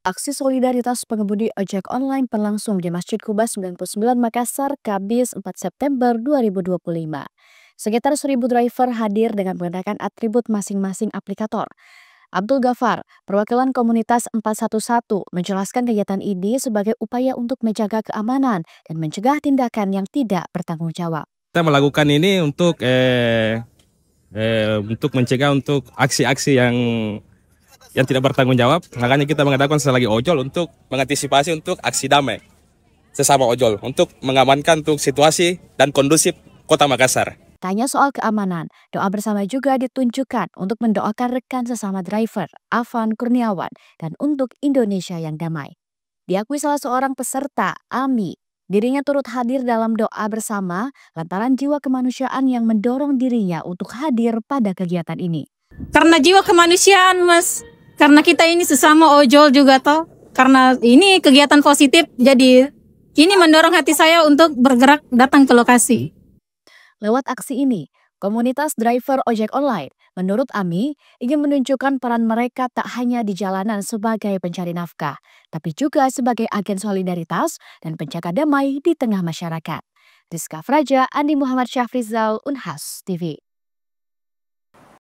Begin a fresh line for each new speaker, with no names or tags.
Aksi solidaritas pengemudi ojek online berlangsung di Masjid Kuba 99 Makassar, Kamis 4 September 2025. Sekitar 1.000 driver hadir dengan menggunakan atribut masing-masing aplikator. Abdul Ghaffar, perwakilan komunitas 411, menjelaskan kegiatan ini sebagai upaya untuk menjaga keamanan dan mencegah tindakan yang tidak bertanggung jawab.
Kita melakukan ini untuk mencegah untuk aksi-aksi yang tidak bertanggung jawab. Makanya kita mengadakan selagi ojol untuk mengantisipasi untuk aksi damai sesama ojol untuk mengamankan untuk situasi dan kondusif Kota Makassar.
Tanya soal keamanan, doa bersama juga ditunjukkan untuk mendoakan rekan sesama driver, Afan Kurniawan, dan untuk Indonesia yang damai. Diakui salah seorang peserta, Ami, dirinya turut hadir dalam doa bersama lantaran jiwa kemanusiaan yang mendorong dirinya untuk hadir pada kegiatan ini.
Karena jiwa kemanusiaan, Mas. Karena kita ini sesama ojol juga toh. Karena ini kegiatan positif, jadi ini mendorong hati saya untuk bergerak datang ke lokasi.
Lewat aksi ini, komunitas driver ojek online, menurut Ami, ingin menunjukkan peran mereka tak hanya di jalanan sebagai pencari nafkah, tapi juga sebagai agen solidaritas dan penjaga damai di tengah masyarakat. Rizka Fraja, Andi Muhammad Syafrizal, Unhas TV.